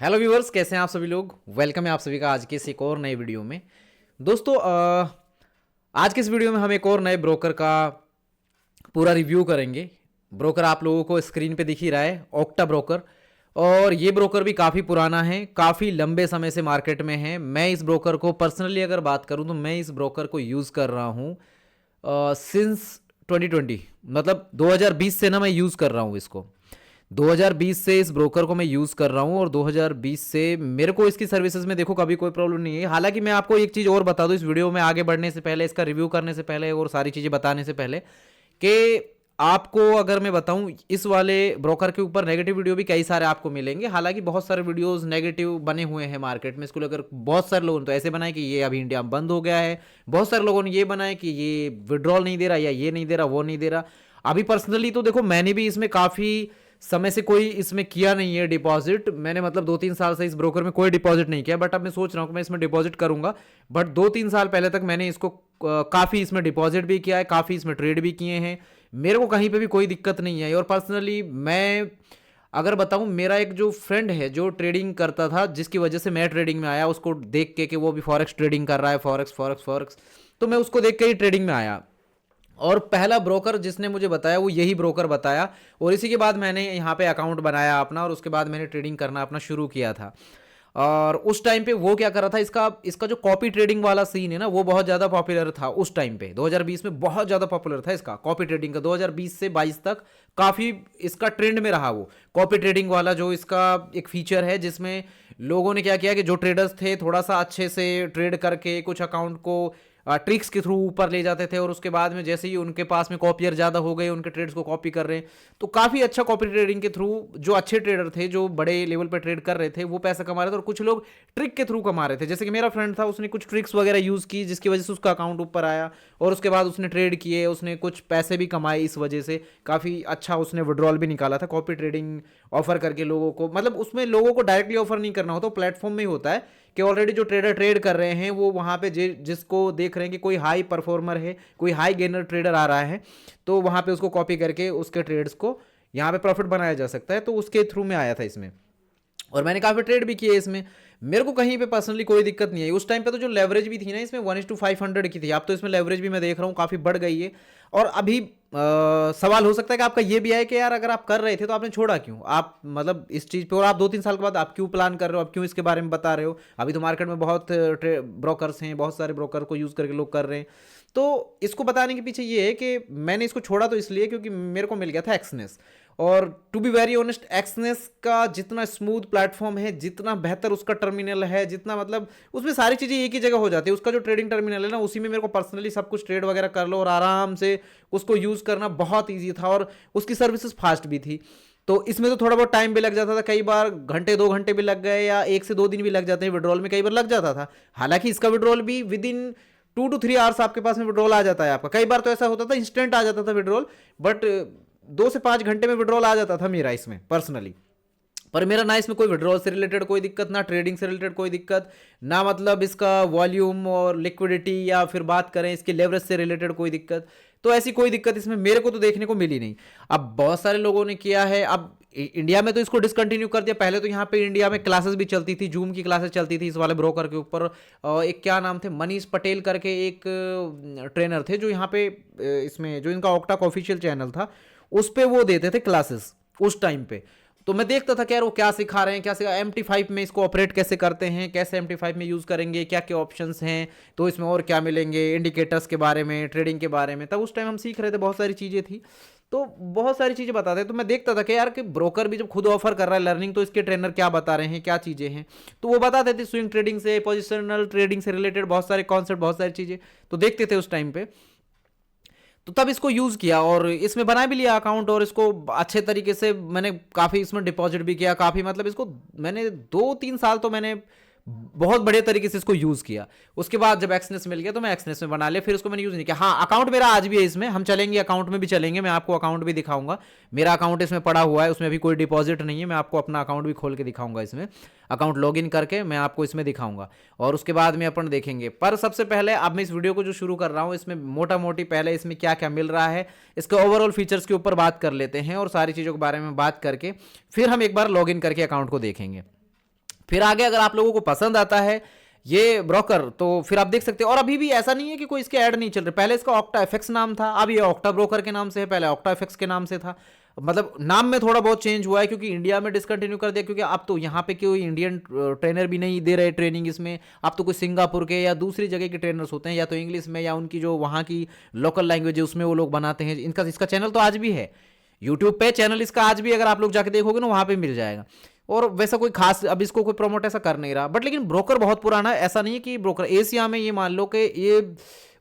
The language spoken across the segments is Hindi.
हेलो व्यूअर्स, कैसे हैं आप सभी लोग। वेलकम है आप सभी का आज के इस एक और नए वीडियो में। दोस्तों आज के इस वीडियो में हम एक और नए ब्रोकर का पूरा रिव्यू करेंगे। ब्रोकर आप लोगों को स्क्रीन पे दिख ही रहा है, ऑक्टा ब्रोकर। और ये ब्रोकर भी काफ़ी पुराना है, काफ़ी लंबे समय से मार्केट में है। मैं इस ब्रोकर को पर्सनली अगर बात करूं तो मैं इस ब्रोकर को यूज़ कर रहा हूं सिंस 2020, मतलब 2020 से ना मैं यूज़ कर रहा हूं इसको। 2020 से इस ब्रोकर को मैं यूज़ कर रहा हूँ और 2020 से मेरे को इसकी सर्विसेज में देखो कभी कोई प्रॉब्लम नहीं है। हालांकि मैं आपको एक चीज़ और बता दूँ इस वीडियो में आगे बढ़ने से पहले, इसका रिव्यू करने से पहले और सारी चीज़ें बताने से पहले, कि आपको अगर मैं बताऊं इस वाले ब्रोकर के ऊपर नेगेटिव वीडियो भी कई सारे आपको मिलेंगे। हालांकि बहुत सारे वीडियोस नेगेटिव बने हुए हैं मार्केट में इसको लेकर। बहुत सारे लोगों ने तो ऐसे बनाए कि ये अभी इंडिया में बंद हो गया है, बहुत सारे लोगों ने ये बनाया कि ये विड्रॉल नहीं दे रहा, या ये नहीं दे रहा, वो नहीं दे रहा। अभी पर्सनली तो देखो, मैंने भी इसमें काफ़ी समय से कोई इसमें किया नहीं है डिपॉजिट। मैंने मतलब 2-3 साल से इस ब्रोकर में कोई डिपॉजिट नहीं किया, बट अब मैं सोच रहा हूँ कि मैं इसमें डिपॉजिट करूंगा। बट 2-3 साल पहले तक मैंने इसको काफ़ी इसमें डिपॉजिट भी किया है, काफ़ी इसमें ट्रेड भी किए हैं। मेरे को कहीं पे भी कोई दिक्कत नहीं आई। और पर्सनली मैं अगर बताऊं, मेरा एक जो फ्रेंड है जो ट्रेडिंग करता था, जिसकी वजह से मैं ट्रेडिंग में आया, उसको देख के कि वो भी फॉरेक्स ट्रेडिंग कर रहा है, फॉरेक्स फॉरेक्स फॉरेक्स, तो मैं उसको देख के ही ट्रेडिंग में आया। और पहला ब्रोकर जिसने मुझे बताया वो यही ब्रोकर बताया, और इसी के बाद मैंने यहाँ पे अकाउंट बनाया अपना, और उसके बाद मैंने ट्रेडिंग करना अपना शुरू किया था। और उस टाइम पे वो क्या कर रहा था, इसका इसका जो कॉपी ट्रेडिंग वाला सीन है ना, वो बहुत ज़्यादा पॉपुलर था उस टाइम पे। 2020 में बहुत ज़्यादा पॉपुलर था इसका कॉपी ट्रेडिंग का। 2020 से 22 तक काफ़ी इसका ट्रेंड में रहा वो कॉपी ट्रेडिंग वाला, जो इसका एक फीचर है जिसमें लोगों ने क्या किया कि जो ट्रेडर्स थे थोड़ा सा अच्छे से ट्रेड करके कुछ अकाउंट को ट्रिक्स के थ्रू ऊपर ले जाते थे, और उसके बाद में जैसे ही उनके पास में कॉपियर ज़्यादा हो गए, उनके ट्रेड्स को कॉपी कर रहे हैं, तो काफ़ी अच्छा कॉपी ट्रेडिंग के थ्रू जो अच्छे ट्रेडर थे, जो बड़े लेवल पर ट्रेड कर रहे थे, वो पैसा कमा रहे थे। और कुछ लोग ट्रिक के थ्रू कमा रहे थे, जैसे कि मेरा फ्रेंड था, उसने कुछ ट्रिक्स वगैरह यूज़ की जिसकी वजह से उसका अकाउंट ऊपर आया, और उसके बाद उसने ट्रेड किए, उसने कुछ पैसे भी कमाए। इस वजह से काफ़ी अच्छा उसने विड्रॉल भी निकाला था कॉपी ट्रेडिंग ऑफर करके लोगों को। मतलब उसमें लोगों को डायरेक्टली ऑफर नहीं करना होता, प्लेटफॉर्म में ही होता है कि ऑलरेडी जो ट्रेडर ट्रेड कर रहे हैं वो वहाँ पे जिसको देख रहे हैं कि कोई हाई परफॉर्मर है, कोई हाई गेनर ट्रेडर आ रहा है, तो वहाँ पे उसको कॉपी करके उसके ट्रेड्स को यहाँ पे प्रॉफिट बनाया जा सकता है। तो उसके थ्रू में आया था इसमें, और मैंने काफ़ी ट्रेड भी किए इसमें। मेरे को कहीं पे पर्सनली कोई दिक्कत नहीं है। उस टाइम पे तो जो लेवरेज भी थी ना इसमें 1:500 की थी। अब तो इसमें लेवरेज भी मैं देख रहा हूँ काफ़ी बढ़ गई है। और अभी सवाल हो सकता है कि आपका ये भी आए कि यार अगर आप कर रहे थे तो आपने छोड़ा क्यों, आप मतलब इस चीज़ पे, और आप 2-3 साल के बाद आप क्यों प्लान कर रहे हो, आप क्यों इसके बारे में बता रहे हो। अभी तो मार्केट में बहुत ब्रोकर्स हैं, बहुत सारे ब्रोकर को यूज़ करके लोग कर रहे हैं। तो इसको बताने के पीछे ये है कि मैंने इसको छोड़ा तो इसलिए क्योंकि मेरे को मिल गया था एक्सनेस। और to be very honest, Exness का जितना स्मूथ प्लेटफॉर्म है, जितना बेहतर उसका टर्मिनल है, जितना मतलब उसमें सारी चीज़ें एक ही जगह हो जाती है। उसका जो ट्रेडिंग टर्मिनल है ना, उसी में मेरे को पर्सनली सब कुछ ट्रेड वगैरह कर लो और आराम से उसको यूज़ करना बहुत ईजी था, और उसकी सर्विसेज फास्ट भी थी। तो इसमें तो थोड़ा बहुत टाइम भी लग जाता था, कई बार घंटे 2 घंटे भी लग गए, या 1 से 2 दिन भी लग जाते हैं विड्रॉल में, कई बार लग जाता था। हालांकि इसका विड्रॉल भी विद इन 2 to 3 आवर्स आपके पास में विड्रॉल आ जाता है आपका। कई बार तो ऐसा होता था इंस्टेंट आ जाता था विड्रॉल, बट 2 से 5 घंटे में विड्रॉल आ जाता था मेरा इसमें पर्सनली। पर मेरा ना इसमें कोई विड्रॉल से रिलेटेड कोई दिक्कत, ना ट्रेडिंग से रिलेटेड कोई दिक्कत, ना मतलब इसका वॉल्यूम और लिक्विडिटी, या फिर बात करें इसके लेवरेज से रिलेटेड कोई दिक्कत। तो ऐसी कोई दिक्कत इसमें मेरे को तो देखने को मिली नहीं। अब बहुत सारे लोगों ने किया है, अब इंडिया में तो इसको डिसकंटिन्यू कर दिया। पहले तो यहाँ पे इंडिया में क्लासेस भी चलती थी, जूम की क्लासेस चलती थी इस वाले ब्रोकर के ऊपर। एक क्या नाम थे, मनीष पटेल करके एक ट्रेनर थे जो यहाँ पे इसमें जो इनका ऑक्टा का ऑफिशियल चैनल था, उस पर वो देते थे क्लासेस उस टाइम पे। तो मैं देखता था कि यार वो क्या सिखा रहे हैं, क्या सिखा MT5 में इसको ऑपरेट कैसे करते हैं, कैसे MT5 में यूज़ करेंगे, क्या क्या ऑप्शंस हैं, तो इसमें और क्या मिलेंगे, इंडिकेटर्स के बारे में, ट्रेडिंग के बारे में। तब उस टाइम हम सीख रहे थे, बहुत सारी चीज़ें थी, तो बहुत सारी चीज़ें बताते हैं। तो मैं देखता था कि यार कि ब्रोकर भी जब खुद ऑफर कर रहा है लर्निंग, तो इसके ट्रेनर क्या बता रहे हैं, क्या चीज़ें हैं, तो वो बताते थे स्विंग ट्रेडिंग से, पोजिशनल ट्रेडिंग से रिलेटेड बहुत सारे कॉन्सेप्ट, बहुत सारी चीज़ें तो देखते थे उस टाइम पे। तो तब इसको यूज़ किया और इसमें बना भी लिया अकाउंट, और इसको अच्छे तरीके से मैंने काफ़ी इसमें डिपॉजिट भी किया, काफ़ी मतलब इसको मैंने 2-3 साल तो मैंने बहुत बढ़िया तरीके से इसको यूज़ किया। उसके बाद जब एक्सनेस मिल गया तो मैं एक्सनेस में बना लिया, फिर उसको मैंने यूज़ नहीं किया। हाँ, अकाउंट मेरा आज भी है इसमें, हम चलेंगे अकाउंट में भी चलेंगे, मैं आपको अकाउंट भी दिखाऊंगा। मेरा अकाउंट इसमें पड़ा हुआ है, उसमें अभी कोई डिपॉजिट नहीं है, मैं आपको अपना अकाउंट भी खोल के दिखाऊंगा इसमें। अकाउंट लॉगिन करके मैं आपको इसमें दिखाऊंगा, और उसके बाद में अपन देखेंगे। पर सबसे पहले अब मैं इस वीडियो को जो शुरू कर रहा हूँ, इसमें मोटा मोटी पहले इसमें क्या क्या मिल रहा है, इसके ओवरऑल फीचर्स के ऊपर बात कर लेते हैं, और सारी चीज़ों के बारे में बात करके फिर हम एक बार लॉगिन करके अकाउंट को देखेंगे। फिर आगे अगर आप लोगों को पसंद आता है ये ब्रोकर तो फिर आप देख सकते हैं। और अभी भी ऐसा नहीं है कि कोई इसके ऐड नहीं चल रहे, पहले इसका ऑक्टा एफएक्स नाम था, अब ये ऑक्टा ब्रोकर के नाम से है, पहले ऑक्टा एफएक्स के नाम से था। मतलब नाम में थोड़ा बहुत चेंज हुआ है क्योंकि इंडिया में डिसकंटिन्यू कर दिया, क्योंकि अब तो यहाँ पे कोई इंडियन ट्रेनर भी नहीं दे रहे ट्रेनिंग इसमें। अब तो कोई सिंगापुर के या दूसरी जगह के ट्रेनर्स होते हैं, या तो इंग्लिश में या उनकी जो वहाँ की लोकल लैंग्वेज है उसमें वो लोग बनाते हैं। इनका इसका चैनल तो आज भी है यूट्यूब पे, चैनल इसका आज भी अगर आप लोग जाके देखोगे ना वहाँ पे मिल जाएगा। और वैसा कोई खास अब इसको कोई प्रमोट ऐसा कर नहीं रहा, बट लेकिन ब्रोकर बहुत पुराना है। ऐसा नहीं है कि ब्रोकर एशिया में, ये मान लो कि ये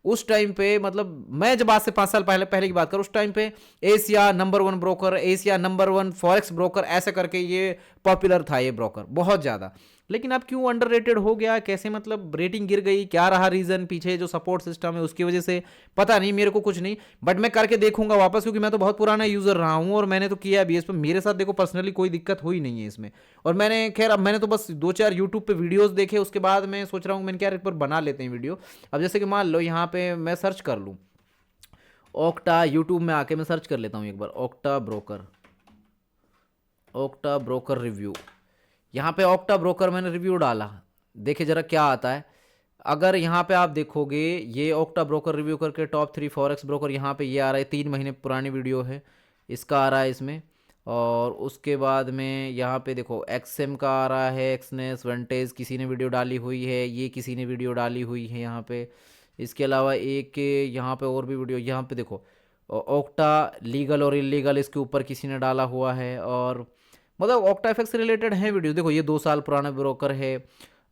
उस टाइम पे, मतलब मैं जब आज से 5 साल पहले की बात करूं, उस टाइम पे Asia number 1 broker, Asia number 1 forex broker, ऐसे करके ये पॉपुलर था ये ब्रोकर बहुत ज़्यादा। लेकिन अब क्यों अंडररेटेड हो गया, कैसे मतलब रेटिंग गिर गई, क्या रहा रीज़न, पीछे जो सपोर्ट सिस्टम है उसकी वजह से, पता नहीं मेरे को कुछ नहीं। बट मैं करके देखूंगा वापस, क्योंकि मैं तो बहुत पुराना यूज़र रहा हूँ और मैंने तो किया भी इस पर। मेरे साथ देखो पर्सनली कोई दिक्कत हुई नहीं है इसमें। और मैंने खैर अब मैंने तो बस 2-4 यूट्यूब पे वीडियोस देखे, उसके बाद मैं सोच रहा हूँ मैंने क्या एक बार बना लेते हैं वीडियो। अब जैसे कि मान लो यहाँ पे मैं सर्च कर लूँ ऑक्टा, यूट्यूब में आके मैं सर्च कर लेता हूँ एक बार ऑक्टा ब्रोकर रिव्यू। यहाँ पे ऑक्टा ब्रोकर मैंने रिव्यू डाला, देखे जरा क्या आता है। अगर यहाँ पे आप देखोगे ये ऑक्टा ब्रोकर रिव्यू करके टॉप 3 फॉरेक्स ब्रोकर, यहाँ पे ये आ रहा है, 3 महीने पुरानी वीडियो है इसका आ रहा है इसमें। और उसके बाद में यहाँ पे देखो एक्सएम का आ रहा है, एक्सनेस वेंटेज किसी ने वीडियो डाली हुई है, ये किसी ने वीडियो डाली हुई है यहाँ पे। इसके अलावा एक यहाँ पे और भी वीडियो, यहाँ पे देखो ऑक्टा लीगल और इलीगल, इसके ऊपर किसी ने डाला हुआ है। और मतलब ऑक्टा एफएक्स से रिलेटेड है वीडियो। देखो ये 2 साल पुराना ब्रोकर है।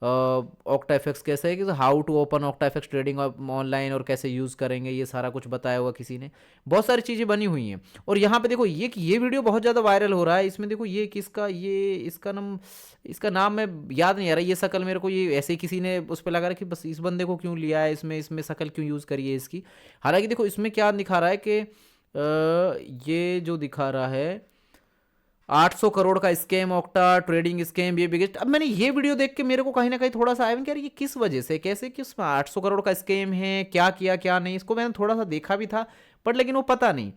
ऑक्टा एफएक्स कैसे है कि how to open Octa FX trading online, और कैसे यूज़ करेंगे, ये सारा कुछ बताया हुआ किसी ने, बहुत सारी चीज़ें बनी हुई हैं। और यहाँ पे देखो ये वीडियो बहुत ज़्यादा वायरल हो रहा है। इसमें देखो ये किसका, ये इसका नाम मैं याद नहीं आ रहा, ये शक्ल मेरे को ये ऐसे ही किसी ने उस पर लगा रहा कि बस इस बंदे को क्यों लिया है इसमें शक्ल क्यों यूज़ करी है इसकी। हालांकि देखो इसमें क्या दिखा रहा है कि ये जो दिखा रहा है 800 करोड़ का स्कैम, ऑक्टा ट्रेडिंग स्कैम, ये बिगेस्ट। अब मैंने ये वीडियो देख के मेरे को कहीं ना कहीं थोड़ा सा आया कि यार ये किस वजह से, कैसे, किस 800 करोड़ का स्कैम है, क्या किया क्या नहीं, इसको मैंने थोड़ा सा देखा भी था, बट लेकिन वो पता नहीं।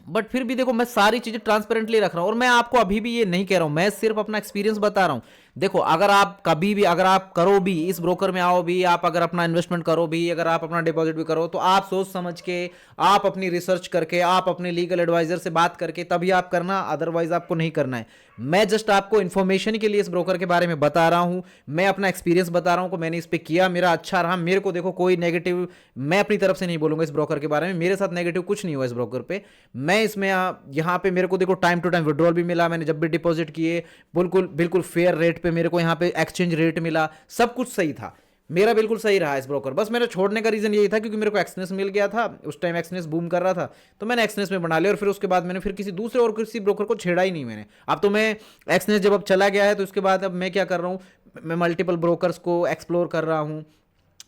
बट फिर भी देखो मैं सारी चीजें ट्रांसपेरेंटली रख रहा हूं, और मैं आपको अभी भी ये नहीं कह रहा हूं, मैं सिर्फ अपना एक्सपीरियंस बता रहा हूं। देखो अगर आप कभी भी, अगर आप करो भी इस ब्रोकर में आओ भी, आप अगर अपना इन्वेस्टमेंट करो भी, अगर आप अपना डिपॉजिट भी करो, तो आप सोच समझ के, आप अपनी रिसर्च करके, आप अपने लीगल एडवाइजर से बात करके तभी आप करना, अदरवाइज आपको नहीं करना है। मैं जस्ट आपको इन्फॉर्मेशन के लिए इस ब्रोकर के बारे में बता रहा हूं, मैं अपना एक्सपीरियंस बता रहा हूं कि मैंने इस पे किया, मेरा अच्छा रहा। मेरे को देखो कोई नेगेटिव मैं अपनी तरफ से नहीं बोलूंगा इस ब्रोकर के बारे में, मेरे साथ नेगेटिव कुछ नहीं हुआ इस ब्रोकर पे। मैं इसमें यहाँ पे मेरे को देखो टाइम टू टाइम विड्रॉल भी मिला, मैंने जब भी डिपॉजिट किए बिल्कुल फेयर रेट पे मेरे को यहाँ पे एक्सचेंज रेट मिला, सब कुछ सही था मेरा, बिल्कुल सही रहा इस ब्रोकर। बस मेरे छोड़ने का रीजन यही था क्योंकि मेरे को एक्सनेस मिल गया था, उस टाइम एक्सनेस बूम कर रहा था, तो मैंने एक्सनेस में बना लिया। और फिर उसके बाद मैंने फिर किसी दूसरे और किसी ब्रोकर को छेड़ा ही नहीं मैंने। अब तो मैं एक्सनेस जब अब चला गया है तो उसके बाद अब मैं क्या कर रहा हूँ, मैं मल्टीपल ब्रोकर्स को एक्सप्लोर कर रहा हूँ।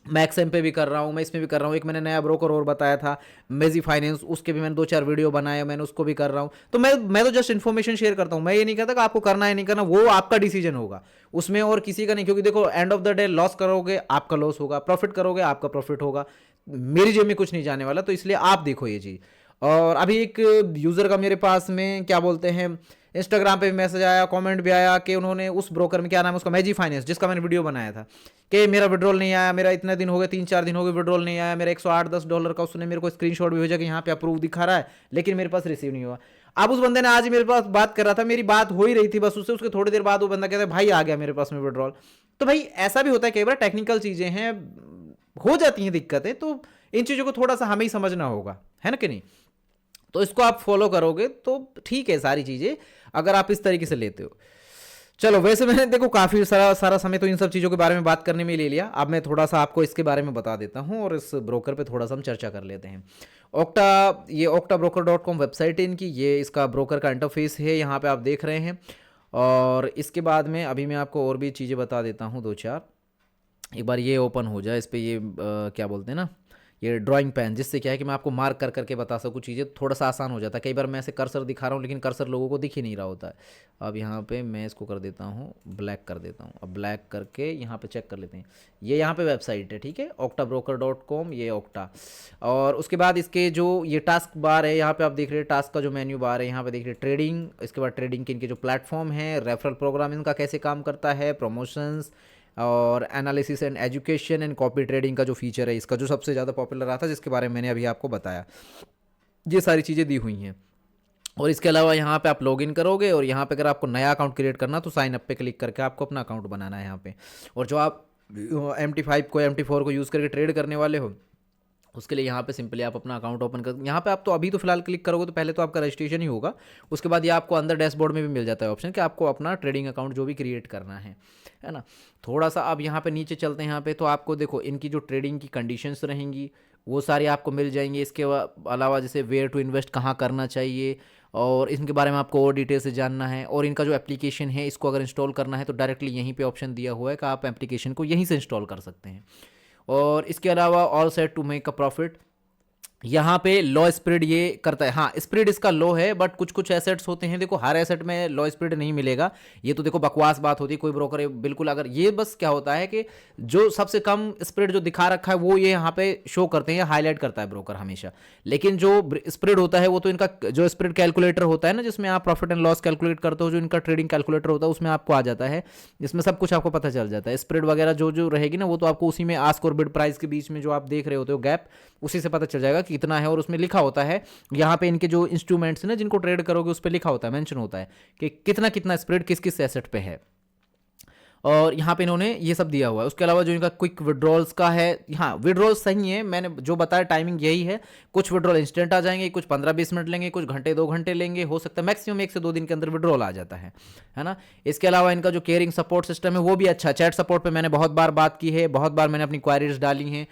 मैं एक्सएम पे भी कर रहा हूँ, मैं इसमें भी कर रहा हूँ। एक मैंने नया ब्रोकर और बताया था मेजी फाइनेंस, उसके भी मैंने 2-4 वीडियो बनाए, मैंने उसको भी कर रहा हूँ। तो मैं तो जस्ट इन्फॉर्मेशन शेयर करता हूँ, मैं ये नहीं कहता कि आपको करना है नहीं करना, वो आपका डिसीजन होगा उसमें और किसी का नहीं। क्योंकि देखो end of the day loss करोगे आपका लॉस होगा, प्रॉफिट करोगे आपका प्रॉफिट होगा, मेरी जेब में कुछ नहीं जाने वाला। तो इसलिए आप देखो ये चीज़। और अभी एक यूज़र का मेरे पास में क्या बोलते हैं इंस्टाग्राम पे भी मैसेज आया, कमेंट भी आया कि उन्होंने उस ब्रोकर में, क्या नाम है उसका, मैजी फाइनेंस, जिसका मैंने वीडियो बनाया था, कि मेरा विड्रॉल नहीं आया, मेरा इतने दिन हो गए, 3-4 दिन हो गए विड्रॉल नहीं आया, मेरा 108-10 डॉलर का उसने मेरे को स्क्रीनशॉट भी भेजा कि यहाँ पे अप्रूव दिखा रहा है, लेकिन मेरे पास रिसीव नहीं हुआ। अब उस बंदे ने आज ही मेरे पास बात कर रहा था, मेरी बात हो ही रही थी बस उससे, उसके थोड़ी देर बाद वो बंदा कहता है भाई आ गया मेरे पास में विड्रॉल। तो भाई ऐसा भी होता है, कई बार टेक्निकल चीज़ें हैं, हो जाती हैं दिक्कतें, तो इन चीज़ों को थोड़ा सा हमें ही समझना होगा, है ना कि नहीं। तो इसको आप फॉलो करोगे तो ठीक है सारी चीज़ें, अगर आप इस तरीके से लेते हो। चलो वैसे मैंने देखो काफ़ी सारा समय तो इन सब चीज़ों के बारे में बात करने में ले लिया। अब मैं थोड़ा सा आपको इसके बारे में बता देता हूँ और इस ब्रोकर पे थोड़ा सा हम चर्चा कर लेते हैं। ये octabroker.com वेबसाइट है इनकी, ये इसका ब्रोकर का इंटरफेस है, यहाँ पे आप देख रहे हैं। और इसके बाद में अभी मैं आपको और भी चीज़ें बता देता हूँ 2-4। एक बार ये ओपन हो जाए, इस पर ये क्या बोलते हैं ना, ये ड्राइंग पेन, जिससे क्या है कि मैं आपको मार्क कर करके बता सकूँ चीज़ें, थोड़ा सा आसान हो जाता है। कई बार मैं ऐसे कर्सर दिखा रहा हूँ लेकिन कर्सर लोगों को दिख ही नहीं रहा होता है। अब यहाँ पे मैं इसको कर देता हूँ ब्लैक कर देता हूँ। अब ब्लैक करके यहाँ पे चेक कर लेते हैं। ये यहाँ पे वेबसाइट है, ठीक है, octabroker.com, ये ऑक्टा। और उसके बाद इसके जो ये टास्क बार है, यहाँ पे आप देख रहे हैं टास्क का जो मेन्यू बार है, यहाँ पे देख रहे हैं ट्रेडिंग, इसके बाद ट्रेडिंग के इनके जो प्लेटफॉर्म है, रेफरल प्रोग्राम इनका कैसे काम करता है, प्रमोशंस और analysis and education and copy trading का जो फीचर है इसका, जो सबसे ज़्यादा पॉपुलर रहा था, जिसके बारे में मैंने अभी आपको बताया। ये सारी चीज़ें दी हुई हैं। और इसके अलावा यहाँ पे आप लॉगिन करोगे और यहाँ पे अगर आपको नया अकाउंट क्रिएट करना तो साइन अप पे क्लिक करके आपको अपना अकाउंट बनाना है यहाँ पे। और जो आप MT5 को MT4 को यूज़ करके ट्रेड करने वाले हो, उसके लिए यहाँ पे सिंपली आप अपना अकाउंट ओपन कर, यहाँ पे आप तो अभी तो फिलहाल क्लिक करोगे तो पहले तो आपका रजिस्ट्रेशन ही होगा। उसके बाद ये आपको अंदर डैशबोर्ड में भी मिल जाता है ऑप्शन कि आपको अपना ट्रेडिंग अकाउंट जो भी क्रिएट करना है ना। थोड़ा सा अब यहाँ पे नीचे चलते हैं, यहाँ पे तो आपको देखो इनकी जो ट्रेडिंग की कंडीशंस रहेंगी वो सारी आपको मिल जाएंगी। इसके अलावा जैसे वेयर टू इन्वेस्ट, कहाँ करना चाहिए, और इनके बारे में आपको और डिटेल से जानना है। और इनका जो एप्लीकेशन है इसको अगर इंस्टॉल करना है तो डायरेक्टली यहीं पे ऑप्शन दिया हुआ है कि आप एप्लीकेशन को यहीं से इंस्टॉल कर सकते हैं। और इसके अलावा all set to make a profit, यहाँ पे लो स्प्रेड ये करता है। हाँ, स्प्रेड इसका लो है, बट कुछ कुछ एसेट्स होते हैं, देखो हर एसेट में लो स्प्रेड नहीं मिलेगा। ये तो देखो बकवास बात होती है, कोई ब्रोकर बिल्कुल, अगर ये बस क्या होता है कि जो सबसे कम स्प्रेड जो दिखा रखा है वो ये यहाँ पे शो करते हैं, हाईलाइट करता है ब्रोकर हमेशा। लेकिन जो स्प्रेड होता है वो तो इनका जो स्प्रेड कैलकुलेटर होता है ना, जिसमें आप प्रॉफिट एंड लॉस कैलकुलेट करते हो, जो इनका ट्रेडिंग कैलकुलेटर होता है उसमें आपको आ जाता है, इसमें सब कुछ आपको पता चल जाता है। स्प्रेड वगैरह जो जो रहेगी ना वो तो आपको उसी में आस्क और बिड प्राइस के बीच में जो आप देख रहे होते हो गैप, उसी से पता चल जाएगा कि कितना है। और उसमें लिखा होता है यहाँ पे इनके जो इंस्ट्रूमेंट्स ना जिनको ट्रेड करोगे उस पर लिखा होता है, मेंशन होता है कि कितना कितना स्प्रेड किस किस एसेट पे है। और यहाँ पे इन्होंने ये सब दिया हुआ है। उसके अलावा जो इनका क्विक विड्रॉल्स का है, हाँ विड्रॉल सही है, मैंने जो बताया टाइमिंग यही है। कुछ विड्रॉल इंस्टेंट आ जाएंगे, कुछ 15-20 मिनट लेंगे, कुछ घंटे 2 घंटे लेंगे, हो सकता है मैक्सिमम 1 से 2 दिन के अंदर विड्रॉल आ जाता है ना। इसके अलावा इनका जो केयरिंग सपोर्ट सिस्टम है वो भी अच्छा है। चैट सपोर्ट पर मैंने बहुत बार बात की है, बहुत बार मैंने अपनी क्वारीज डाली हैं,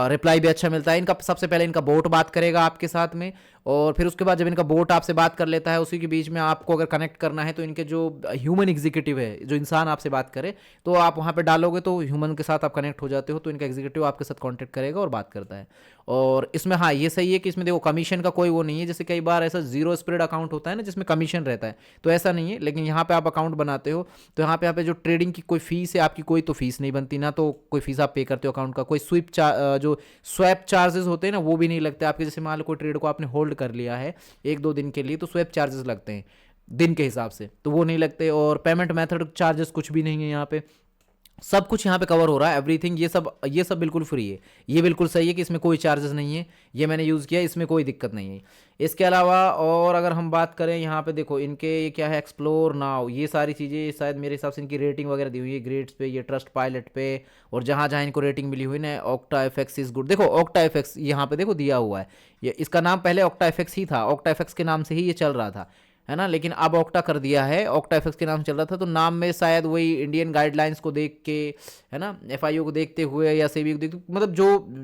रिप्लाई भी अच्छा मिलता है इनका। सबसे पहले इनका बोट बात करेगा आपके साथ में, और फिर उसके बाद जब इनका बोट आपसे बात कर लेता है, उसी के बीच में आपको अगर कनेक्ट करना है तो इनके जो ह्यूमन एग्जीक्यूटिव है, जो इंसान आपसे बात करे, तो आप वहाँ पे डालोगे तो ह्यूमन के साथ आप कनेक्ट हो जाते हो, तो इनका एग्जीक्यूटिव आपके साथ कांटेक्ट करेगा और बात करता है। और इसमें हाँ ये सही है कि इसमें देखो कमीशन का कोई वो नहीं है, जैसे कई बार ऐसा जीरो स्प्रेड अकाउंट होता है ना जिसमें कमीशन रहता है, तो ऐसा नहीं है। लेकिन यहाँ पे आप अकाउंट बनाते हो तो यहाँ पे जो ट्रेडिंग की कोई फीस है आपकी, कोई तो फीस नहीं बनती ना, तो कोई फीस आप पे करते हो अकाउंट का, कोई जो स्वैप चार्जेस होते हैं ना वो भी नहीं लगते आपके। जैसे मान लो कोई ट्रेड को आपने होल्ड कर लिया है 1-2 दिन के लिए, तो स्वैप चार्जेस लगते हैं दिन के हिसाब से, तो वो नहीं लगते। और पेमेंट मेथड चार्जेस कुछ भी नहीं है यहाँ पे, सब कुछ यहाँ पे कवर हो रहा है, एवरीथिंग। ये सब बिल्कुल फ्री है, ये बिल्कुल सही है कि इसमें कोई चार्जेस नहीं है। ये मैंने यूज़ किया, इसमें कोई दिक्कत नहीं है। इसके अलावा और अगर हम बात करें यहाँ पे देखो इनके ये क्या है, एक्सप्लोर नाउ, ये सारी चीज़ें शायद मेरे हिसाब से इनकी रेटिंग वगैरह दी हुई है ग्रेड्स पे, ये ट्रस्ट पायलट पे, और जहाँ जहाँ इनको रेटिंग मिली हुई ना, ऑक्टा एफएक्स इज गुड। देखो ऑक्टा एफएक्स यहाँ पे देखो दिया हुआ है, ये इसका नाम पहले ऑक्टा एफएक्स ही था, ऑक्टा एफएक्स के नाम से ही ये चल रहा था, है ना। लेकिन अब ऑक्टा कर दिया है, ऑक्टा एफएक्स के नाम चल रहा था, तो नाम में शायद वही इंडियन गाइडलाइंस को देख के, है ना, एफआईओ को देखते हुए या सेबी को देखते, मतलब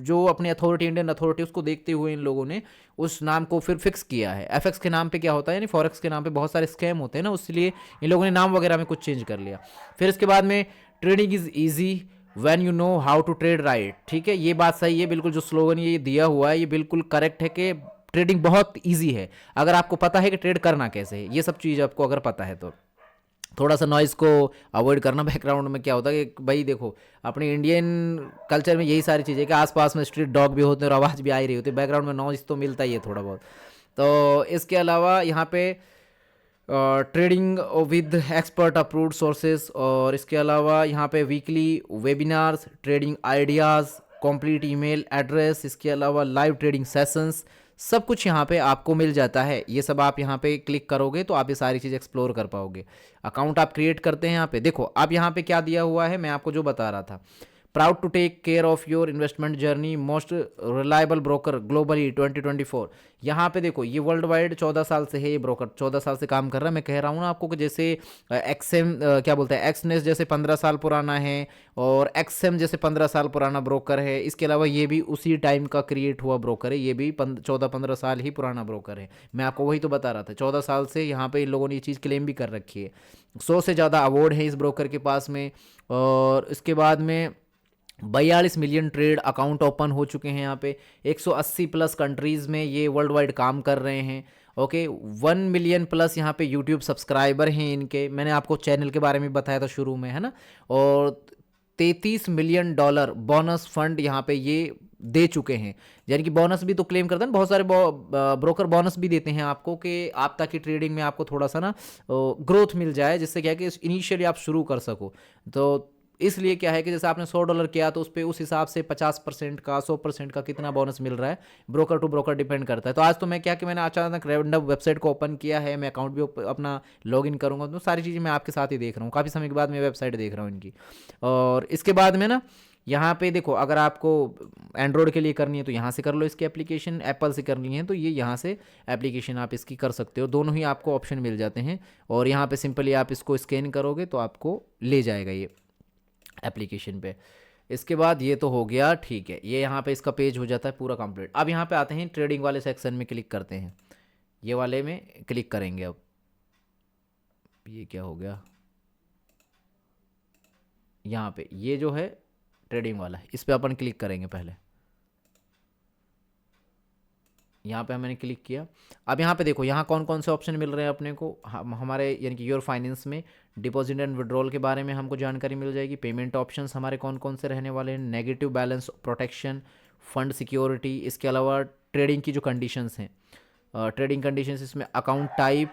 जो अपनी अथॉरिटी, इंडियन अथॉरिटी, उसको देखते हुए इन लोगों ने उस नाम को फिर फिक्स किया है। एफएक्स के नाम पे क्या होता है, यानी फॉरेक्स के नाम पे बहुत सारे स्कैम होते हैं ना, इसलिए इन लोगों ने नाम वगैरह में कुछ चेंज कर लिया। फिर इसके बाद में trading is easy when you know how to trade right, ठीक है, ये बात सही है, बिल्कुल जो स्लोगन ये दिया हुआ है ये बिल्कुल करेक्ट है कि ट्रेडिंग बहुत इजी है अगर आपको पता है कि ट्रेड करना कैसे है। ये सब चीज़ आपको अगर पता है तो थोड़ा सा नॉइज़ को अवॉइड करना। बैकग्राउंड में क्या होता है कि भाई देखो अपने इंडियन कल्चर में यही सारी चीज़ें कि आसपास में स्ट्रीट डॉग भी होते हैं और आवाज़ भी आ ही रही होती है, बैकग्राउंड में नॉइज़ तो मिलता ही है थोड़ा बहुत। तो इसके अलावा यहाँ पे trading with expert approved sources, और इसके अलावा यहाँ पे weekly webinars, trading ideas, complete email address, इसके अलावा लाइव ट्रेडिंग सेशंस, सब कुछ यहाँ पे आपको मिल जाता है। ये सब आप यहाँ पे क्लिक करोगे तो आप ये सारी चीज़ एक्सप्लोर कर पाओगे। अकाउंट आप क्रिएट करते हैं यहाँ पे, देखो अब यहाँ पे क्या दिया हुआ है, मैं आपको जो बता रहा था, proud to take care of your investment journey, most reliable broker globally 2024। यहाँ पे देखो ये वर्ल्ड वाइड 14 साल से है, ये ब्रोकर 14 साल से काम कर रहा है। मैं कह रहा हूँ ना आपको कि जैसे एक्सएम क्या बोलते हैं, एक्सनेस जैसे 15 साल पुराना है, और एक्सएम जैसे 15 साल पुराना ब्रोकर है। इसके अलावा ये भी उसी टाइम का क्रिएट हुआ ब्रोकर है, ये भी 14-15 साल ही पुराना ब्रोकर है। मैं आपको वही तो बता रहा था, 14 साल से यहाँ पे इन लोगों ने ये चीज़ क्लेम भी कर रखी है। 100 से ज़्यादा अवार्ड है इस ब्रोकर के पास में। और इसके बाद में 42 मिलियन ट्रेड अकाउंट ओपन हो चुके हैं यहाँ पे। 180 प्लस कंट्रीज़ में ये वर्ल्ड वाइड काम कर रहे हैं। ओके, 1 मिलियन प्लस यहाँ पे यूट्यूब सब्सक्राइबर हैं इनके। मैंने आपको चैनल के बारे में बताया था शुरू में, है ना। और 33 मिलियन डॉलर बोनस फंड यहाँ पे ये दे चुके हैं। यानी कि बोनस भी तो क्लेम करते हैं, बहुत सारे ब्रोकर बोनस भी देते हैं आपको कि आप ताकि ट्रेडिंग में आपको थोड़ा सा ना ग्रोथ मिल जाए, जिससे क्या है कि इनिशियली आप शुरू कर सको। तो इसलिए क्या है कि जैसे आपने $100 किया तो उस पर उस हिसाब से 50% का 100% का कितना बोनस मिल रहा है, ब्रोकर टू ब्रोकर डिपेंड करता है। तो आज तो मैं क्या कि मैंने अचानक रैंडम वेबसाइट को ओपन किया है, मैं अकाउंट भी अपना लॉगिन करूंगा, तो सारी चीज़ें मैं आपके साथ ही देख रहा हूँ। काफ़ी समय के बाद मैं वेबसाइट देख रहा हूँ इनकी। और इसके बाद में ना यहाँ पे देखो, अगर आपको एंड्रॉयड के लिए करनी है तो यहाँ से कर लो इसकी एप्लीकेशन, एप्पल से करनी है तो ये यहाँ से एप्लीकेशन आप इसकी कर सकते हो। दोनों ही आपको ऑप्शन मिल जाते हैं। और यहाँ पे सिंपली आप इसको स्कैन करोगे तो आपको ले जाएगा ये एप्लीकेशन पे। इसके बाद ये तो हो गया, ठीक है, ये यहाँ पे इसका पेज हो जाता है पूरा कंप्लीट। अब यहाँ पे आते हैं ट्रेडिंग वाले सेक्शन में क्लिक करते हैं, ये वाले में क्लिक करेंगे। अब ये क्या हो गया, यहाँ पे ये जो है ट्रेडिंग वाला है, इस पर अपन क्लिक करेंगे पहले। यहाँ पे मैंने क्लिक किया। अब यहाँ पे देखो, यहाँ कौन कौन से ऑप्शन मिल रहे हैं अपने को। हमारे यानी कि योर फाइनेंस में डिपॉजिट एंड विड्रॉल के बारे में हमको जानकारी मिल जाएगी। पेमेंट ऑप्शंस हमारे कौन कौन से रहने वाले हैं, negative balance protection, fund security. इसके अलावा ट्रेडिंग की जो कंडीशंस हैं, ट्रेडिंग कंडीशंस, इसमें account type,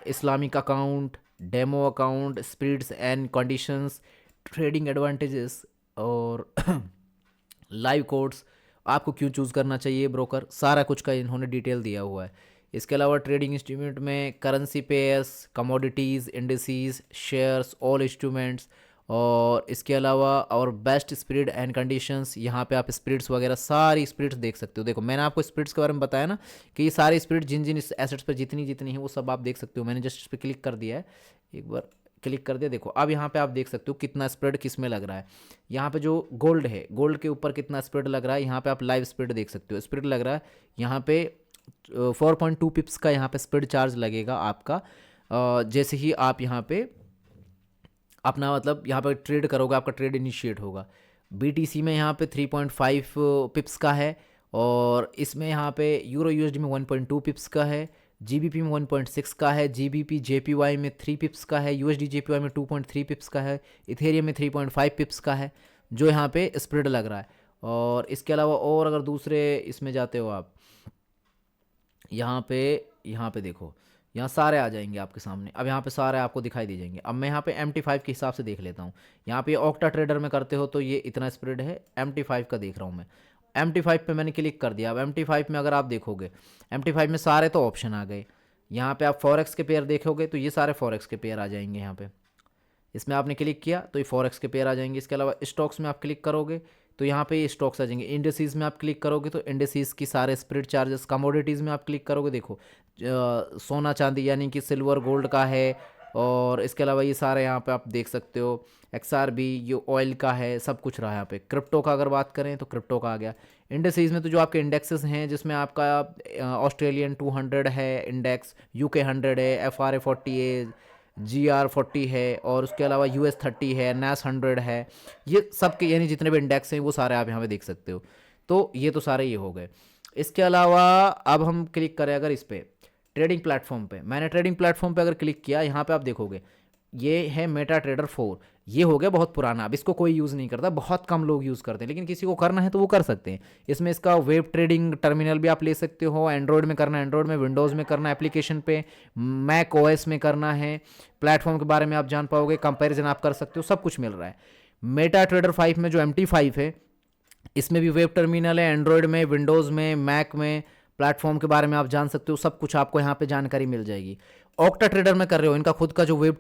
Islamic account, demo account, speeds and conditions, trading advantages और लाइव कोड्स, आपको क्यों चूज़ करना चाहिए ब्रोकर, सारा कुछ का इन्होंने डिटेल दिया हुआ है। इसके अलावा ट्रेडिंग इंस्ट्रूमेंट में currency pairs, commodities, indices, shares, all instruments. और इसके अलावा और बेस्ट स्प्रेड एंड कंडीशंस, यहाँ पे आप स्प्रेड्स वगैरह सारी स्प्रेड्स देख सकते हो। देखो मैंने आपको स्प्रेड्स के बारे में बताया ना कि ये सारी स्प्रेड जिन जिन एसेट्स पर जितनी जितनी है वो सब आप देख सकते हो। मैंने जस्ट इस पर क्लिक कर दिया है, एक बार क्लिक कर दिया। देखो अब यहाँ पे आप देख सकते हो कितना स्प्रेड किस में लग रहा है। यहाँ पे जो गोल्ड है, गोल्ड के ऊपर कितना स्प्रेड लग रहा है, यहाँ पे आप लाइव स्प्रेड देख सकते हो। स्प्रेड लग रहा है यहाँ पे 4.2 पिप्स का यहाँ पे स्प्रेड चार्ज लगेगा आपका। जैसे ही आप यहाँ पे अपना मतलब यहाँ पर ट्रेड करोगे, आपका ट्रेड इनिशिएट होगा। BTC में यहाँ पे 3.5 पिप्स का है, और इसमें यहाँ पे यूरो USD में 1.2 पिप्स का है, GBP में 1.6 का है, GBP JPY में 3 पिप्स का है, USD JPY में 2.3 पिप्स का है, इथेरियम में 3.5 पिप्स का है, जो यहाँ पे स्प्रेड लग रहा है। और इसके अलावा और अगर दूसरे इसमें जाते हो आप, यहाँ पे देखो, यहाँ सारे आ जाएंगे आपके सामने। अब यहाँ पे सारे आपको दिखाई दे जाएंगे। अब मैं यहाँ पे MT5 के हिसाब से देख लेता हूँ। यहाँ पे ऑक्टा ट्रेडर में करते हो तो ये इतना स्प्रेड है, MT5 का देख रहा हूँ मैं। MT5 पे मैंने क्लिक कर दिया। अब MT5 में अगर आप देखोगे, MT5 में सारे तो ऑप्शन आ गए। यहाँ पे आप फॉरेक्स के पेयर देखोगे तो ये सारे फॉरेक्स के पेयर आ जाएंगे। यहाँ पे इसमें आपने क्लिक किया तो ये फॉरेक्स के पेयर आ जाएंगे। इसके अलावा स्टॉक्स में आप क्लिक करोगे तो यहाँ पे ये स्टॉक्स आ जाएंगे। इंडिसेस में आप क्लिक करोगे तो इंडिसेस की सारे स्प्रेड चार्जेस। कमोडिटीज़ में आप क्लिक करोगे, देखो सोना चांदी यानी कि सिल्वर गोल्ड का है। और इसके अलावा ये सारे यहाँ पे आप देख सकते हो। XRB ये ऑयल का है, सब कुछ रहा है यहाँ पे। क्रिप्टो का अगर बात करें तो क्रिप्टो का आ गया। इंडेक्सेस में तो जो आपके इंडेक्सेस हैं, जिसमें आपका ऑस्ट्रेलियन 200 है इंडेक्स, UK 100 है, FRA 40 है, GR40 है, और उसके अलावा US 30 है, NAS 100 है। ये सब के यानी जितने भी इंडेक्स हैं वो सारे आप यहाँ पे देख सकते हो। तो ये तो सारे ये हो गए। इसके अलावा अब हम क्लिक करें अगर इस पर ट्रेडिंग प्लेटफॉर्म पे, मैंने ट्रेडिंग प्लेटफॉर्म पे अगर क्लिक किया, यहाँ पे आप देखोगे ये है मेटा ट्रेडर 4। ये हो गया बहुत पुराना, अब इसको कोई यूज़ नहीं करता, बहुत कम लोग यूज़ करते हैं, लेकिन किसी को करना है तो वो कर सकते हैं। इसमें इसका वेब ट्रेडिंग टर्मिनल भी आप ले सकते हो। एंड्रॉयड में करना है एंड्रॉयड में, विंडोज़ में करना है एप्लीकेशन पे, मैक OS में करना है। प्लेटफॉर्म के बारे में आप जान पाओगे, कंपेरिजन आप कर सकते हो, सब कुछ मिल रहा है। मेटा ट्रेडर 5 में जो MT5 है, इसमें भी वेब टर्मिनल है, एंड्रॉयड में, विंडोज़ में, मैक में। प्लेटफॉर्म के बारे में आप जान सकते हो, सब कुछ आपको यहाँ पे जानकारी मिल जाएगी। ऑक्टा ट्रेडर में कर रहे हो, इनका खुद का जो वेब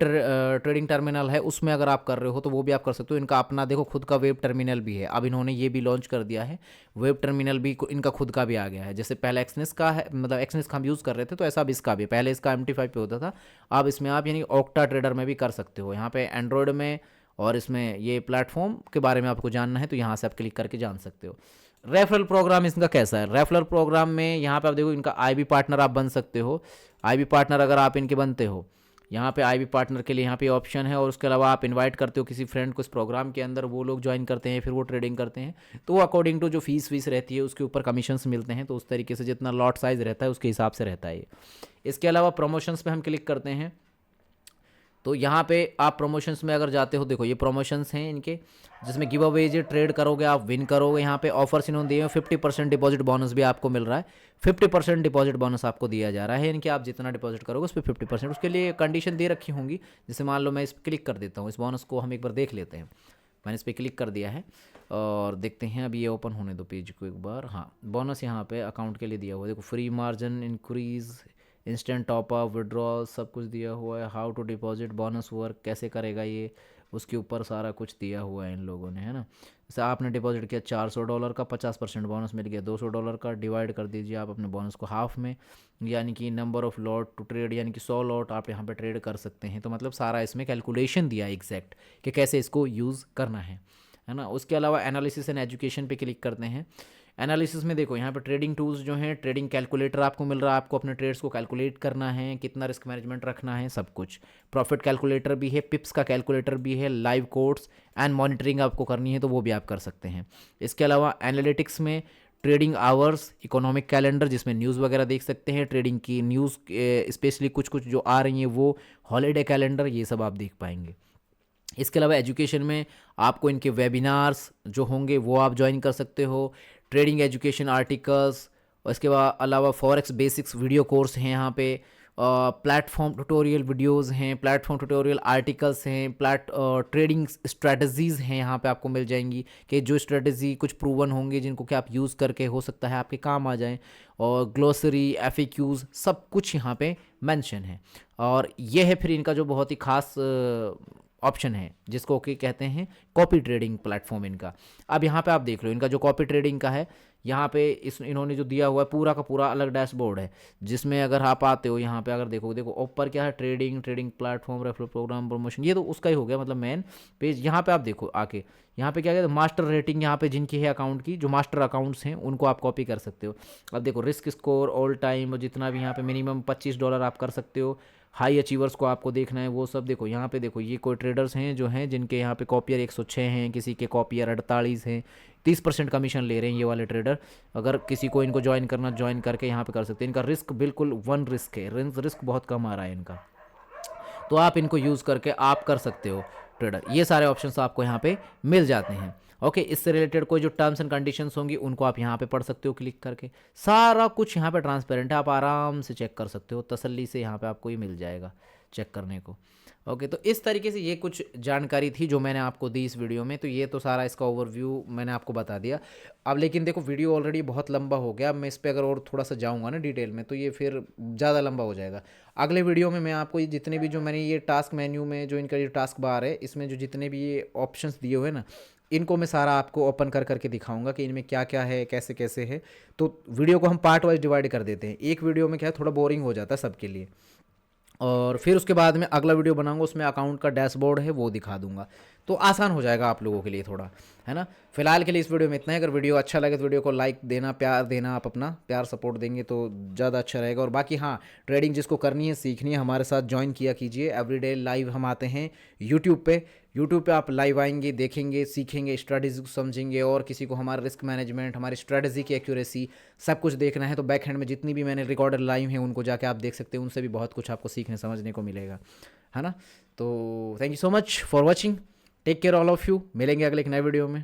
ट्रेडिंग टर्मिनल है उसमें अगर आप कर रहे हो तो वो भी आप कर सकते हो। इनका अपना देखो खुद का वेब टर्मिनल भी है, अब इन्होंने ये भी लॉन्च कर दिया है। वेब टर्मिनल भी इनका खुद का भी आ गया है। जैसे पहले एक्सनेस का है, मतलब एक्सनेस का हम यूज़ कर रहे थे, तो ऐसा अब इसका भी, पहले इसका MT5 पे होता था, अब इसमें आप यानी ऑक्टा ट्रेडर में भी कर सकते हो। यहाँ पे एंड्रॉयड में और इसमें ये प्लेटफॉर्म के बारे में आपको जानना है तो यहाँ से आप क्लिक करके जान सकते हो। रेफरल प्रोग्राम इसका कैसा है? रेफरल प्रोग्राम में यहाँ पे आप देखो, इनका IB पार्टनर आप बन सकते हो। IB पार्टनर अगर आप इनके बनते हो यहाँ पे आईबी पार्टनर के लिए यहाँ पे ऑप्शन है, और उसके अलावा आप इनवाइट करते हो किसी फ्रेंड को इस प्रोग्राम के अंदर, वो लोग ज्वाइन करते हैं, फिर वो ट्रेडिंग करते हैं, तो वो अकॉर्डिंग टू जो फीस रहती है उसके ऊपर कमीशंस मिलते हैं। तो उस तरीके से जितना लॉट साइज़ रहता है उसके हिसाब से रहता है ये। इसके अलावा प्रमोशंस पे हम क्लिक करते हैं, तो यहाँ पे आप प्रमोशंस में अगर जाते हो, देखो ये प्रमोशंस हैं इनके, जिसमें गिव अवे ये ट्रेड करोगे आप विन करोगे। यहाँ पे ऑफर्स इन्होंने दिए हैं, 50% डिपॉजिट बोनस भी आपको मिल रहा है, 50% डिपॉजिट बोनस आपको दिया जा रहा है इनके, आप जितना डिपॉजिट करोगे उस पर 50%, उसके लिए कंडीशन दे रखी होंगी। जैसे मान लो मैं इस पर क्लिक कर देता हूँ, इस बोनस को हम एक बार देख लेते हैं। मैंने इस पर क्लिक कर दिया है और देखते हैं, अभी ये ओपन होने दो पेज को एक बार। हाँ, बोनस यहाँ पे अकाउंट के लिए दिया हुआ है, देखो free margin increase, instant top up, withdrawal, सब कुछ दिया हुआ है। How to deposit bonus work, कैसे करेगा ये, उसके ऊपर सारा कुछ दिया हुआ है इन लोगों ने, है ना। जैसे आपने डिपॉजिट किया $400 का, 50% बोनस मिल गया $200 का, डिवाइड कर दीजिए आप अपने बोनस को हाफ में, यानी कि number of lot to trade, यानी कि 100 लॉट आप यहाँ पे ट्रेड कर सकते हैं। तो मतलब सारा इसमें कैलकुलेशन दिया है एग्जैक्ट कि कैसे इसको यूज़ करना है ना। उसके अलावा एनालिसिस एंड एजुकेशन पे क्लिक करते हैं। एनालिसिस में देखो यहाँ पे ट्रेडिंग टूल्स जो हैं, ट्रेडिंग कैलकुलेटर आपको मिल रहा है, आपको अपने ट्रेड्स को कैलकुलेट करना है, कितना रिस्क मैनेजमेंट रखना है, सब कुछ। प्रॉफिट कैलकुलेटर भी है, पिप्स का कैलकुलेटर भी है, लाइव कोड्स एंड मॉनिटरिंग आपको करनी है तो वो भी आप कर सकते हैं। इसके अलावा एनालिटिक्स में ट्रेडिंग आवर्स, इकोनॉमिक कैलेंडर जिसमें न्यूज़ वगैरह देख सकते हैं, ट्रेडिंग की न्यूज़ स्पेशली कुछ कुछ जो आ रही हैं वो, हॉलीडे कैलेंडर, ये सब आप देख पाएंगे। इसके अलावा एजुकेशन में आपको इनके वेबिनार्स जो होंगे वो आप ज्वाइन कर सकते हो, ट्रेडिंग एजुकेशन आर्टिकल्स, और इसके अलावा फॉरेक्स बेसिक्स वीडियो कोर्स हैं यहाँ पे, प्लेटफॉर्म ट्यूटोरियल वीडियोस हैं, प्लेटफॉर्म ट्यूटोरियल आर्टिकल्स हैं, ट्रेडिंग स्ट्रेटजीज़ हैं यहाँ पे आपको मिल जाएंगी, कि जो स्ट्रेटजी कुछ प्रूवन होंगे जिनको कि आप यूज़ करके हो सकता है आपके काम आ जाएं, और ग्लोसरी, एफएक्यूज़, सब कुछ यहाँ पे मेंशन है। और ये है फिर इनका जो बहुत ही खास ऑप्शन है जिसको कि कहते हैं कॉपी ट्रेडिंग प्लेटफॉर्म इनका। अब यहाँ पे आप देख लो इनका जो कॉपी ट्रेडिंग का है, यहाँ पे इन्होंने जो दिया हुआ है पूरा का पूरा अलग डैशबोर्ड है, जिसमें अगर आप आते हो यहाँ पे, अगर देखो ऊपर क्या है, trading platform, referral programme, promotion, ये तो उसका ही हो गया मतलब मेन पेज। यहाँ पे आप देखो आके, यहाँ पे क्या कहते हैं मास्टर रेटिंग, यहाँ पे जिनकी है अकाउंट की, जो मास्टर अकाउंट्स हैं उनको आप कॉपी कर सकते हो। अब देखो रिस्क स्कोर, ऑल टाइम, और जितना भी यहाँ पे मिनिमम $25 आप कर सकते हो। हाई अचीवर्स को आपको देखना है वो सब, देखो यहाँ पे देखो ये कोई ट्रेडर्स हैं जो हैं जिनके यहाँ पे कॉपियर 106 हैं, किसी के कॉपियर 48 हैं, 30% कमीशन ले रहे हैं ये वाले ट्रेडर। अगर किसी को इनको ज्वाइन करना, ज्वाइन करके यहाँ पे कर सकते हैं। इनका रिस्क बिल्कुल 1 रिस्क है, रिस्क बहुत कम आ रहा है इनका, तो आप इनको यूज़ करके आप कर सकते हो ट्रेडर। ये सारे ऑप्शंस आपको यहाँ पे मिल जाते हैं। ओके, इससे रिलेटेड कोई जो टर्म्स एंड कंडीशंस होंगी उनको आप यहाँ पे पढ़ सकते हो क्लिक करके। सारा कुछ यहाँ पे ट्रांसपेरेंट है, आप आराम से चेक कर सकते हो, तसल्ली से यहाँ पे आपको ये मिल जाएगा चेक करने को। ओके, तो इस तरीके से ये कुछ जानकारी थी जो मैंने आपको दी इस वीडियो में। तो ये तो सारा इसका ओवरव्यू मैंने आपको बता दिया। अब लेकिन देखो वीडियो ऑलरेडी बहुत लंबा हो गया, मैं इस पर अगर और थोड़ा सा जाऊँगा ना डिटेल में तो ये फिर ज़्यादा लंबा हो जाएगा। अगले वीडियो में मैं आपको ये जितने भी जो मैंने ये टास्क मेन्यू में जो इनका ये टास्क बार है, इसमें जो जितने भी ये ऑप्शंस दिए हुए हैं ना, इनको मैं सारा आपको ओपन कर करके दिखाऊंगा कि इनमें क्या क्या है, कैसे कैसे है। तो वीडियो को हम पार्ट वाइज डिवाइड कर देते हैं, एक वीडियो में क्या है थोड़ा बोरिंग हो जाता है सबके लिए, और फिर उसके बाद में अगला वीडियो बनाऊंगा उसमें अकाउंट का डैशबोर्ड है वो दिखा दूंगा, तो आसान हो जाएगा आप लोगों के लिए थोड़ा, है ना। फिलहाल के लिए इस वीडियो में इतना है। अगर वीडियो अच्छा लगे तो वीडियो को लाइक देना, प्यार देना, आप अपना प्यार सपोर्ट देंगे तो ज़्यादा अच्छा रहेगा। और बाकी हाँ, ट्रेडिंग जिसको करनी है, सीखनी है, हमारे साथ ज्वाइन किया कीजिए। एवरीडे लाइव हम आते हैं यूट्यूब पे आप लाइव आएंगे, देखेंगे, सीखेंगे, स्ट्रेटजी को समझेंगे, और किसी को हमारा रिस्क मैनेजमेंट, हमारी स्ट्रेटजी की एक्यूरेसी सब कुछ देखना है तो बैक हैंड में जितनी भी मैंने रिकॉर्डेड लाइव हैं उनको जाके आप देख सकते हैं, उनसे भी बहुत कुछ आपको सीखने समझने को मिलेगा, है ना। तो thank you so much for watching, take care all of you, मिलेंगे अगले एक नए वीडियो में।